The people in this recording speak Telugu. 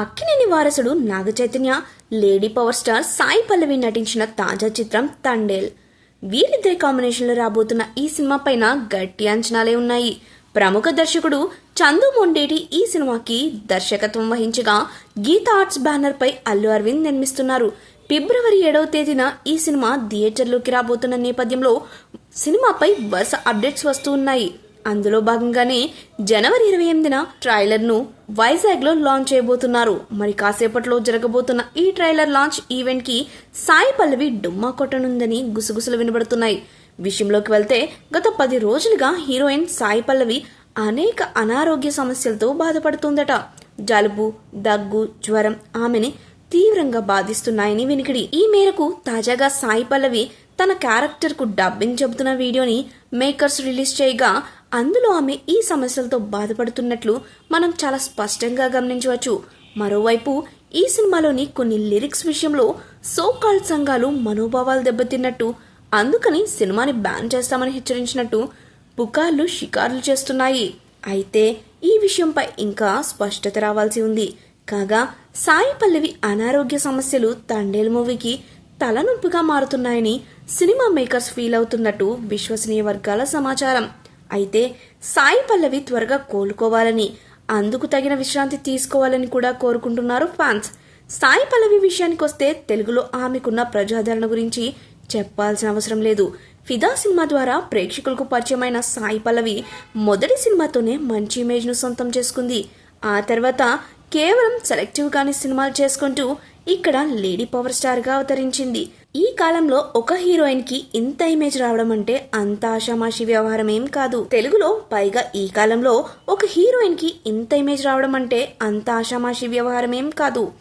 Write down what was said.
అక్కినేని వారసుడు Naga Chaitanya, lady power star Sai Pallavi నటించిన తాజా చిత్రం తండేల్. వీరిద్దరి కాంబినేషన్లో రాబోతున్న ఈ సినిమా పైన గట్టి అంచనాలే ఉన్నాయి. ప్రముఖ దర్శకుడు చందు మొండేటి ఈ సినిమాకి దర్శకత్వం వహించగా గీతా ఆర్ట్స్ బ్యానర్ పై అల్లు అరవింద్ నిర్మిస్తున్నారు. ఫిబ్రవరి 7వ తేదీన ఈ సినిమా థియేటర్లోకి రాబోతున్న నేపథ్యంలో సినిమాపై వరుస అప్డేట్స్ వస్తూ ఉన్నాయి. అందులో భాగంగానే జనవరి 28న ట్రైలర్ ను వైజాగ్ లో లాంచ్ చేయబోతున్నారు. మరి కాసేపట్లో జరగబోతున్న ఈ ట్రైలర్ లాంచ్ ఈవెంట్ కి సాయి పల్లవి డుమ్మా కొట్టనుందని గుసగుసలు వినబడుతున్నాయి. విషయంలోకి వెళ్తే గత 10 రోజులుగా హీరోయిన్ సాయి పల్లవి అనేక అనారోగ్య సమస్యలతో బాధపడుతుందట. జలుబు, దగ్గు, జ్వరం ఆమెని తీవ్రంగా బాధిస్తున్నాయని వినికిడి. ఈ మేరకు తాజాగా సాయి పల్లవి తన క్యారెక్టర్ కు డబ్బింగ్ చెబుతున్న వీడియోని మేకర్స్ రిలీజ్ చేయగా అందులో ఆమె ఈ సమస్యలతో బాధపడుతున్నట్లు మనం చాలా స్పష్టంగా గమనించవచ్చు. మరోవైపు ఈ సినిమాలోని కొన్ని లిరిక్స్ విషయంలో సో కాల్డ్ సంఘాలు మనోభావాలు దెబ్బతిన్నట్టు, అందుకని సినిమాని బ్యాన్ చేస్తామని హెచ్చరించినట్టు పుకార్లు షికార్లు చేస్తున్నాయి. అయితే ఈ విషయంపై ఇంకా స్పష్టత రావాల్సి ఉంది. కాగా సాయి పల్లవి అనారోగ్య సమస్యలు తండేల్ మూవీకి తలనొప్పిగా మారుతున్నాయని సినిమా మేకర్స్ ఫీల్ అవుతున్నట్టు విశ్వసనీయ వర్గాల సమాచారం. అయితే సాయి పల్లవి త్వరగా కోలుకోవాలని, అందుకు తగిన విశ్రాంతి తీసుకోవాలని కూడా కోరుకుంటున్నారు ఫ్యాన్స్. సాయి పల్లవి విషయానికి వస్తే తెలుగులో ఆమెకున్న ప్రజాదరణ గురించి చెప్పాల్సిన అవసరం లేదు. ఫిదా సినిమా ద్వారా ప్రేక్షకులకు పరిచయమైన సాయి పల్లవి మొదటి సినిమాతోనే మంచి ఇమేజ్ ను సొంతం చేసుకుంది. ఆ తర్వాత కేవలం సెలెక్టివ్ గానే సినిమాలు చేసుకుంటూ ఇక్కడ లేడీ పవర్ స్టార్ గా అవతరించింది. ఈ కాలంలో ఒక హీరోయిన్ కి ఇంత ఇమేజ్ రావడం అంటే అంత ఆషామాషి వ్యవహారం ఏం కాదు. తెలుగులో పైగా ఈ కాలంలో ఒక హీరోయిన్ కి ఇంత ఇమేజ్ రావడం అంటే అంత ఆషామాషి వ్యవహారం ఏం కాదు.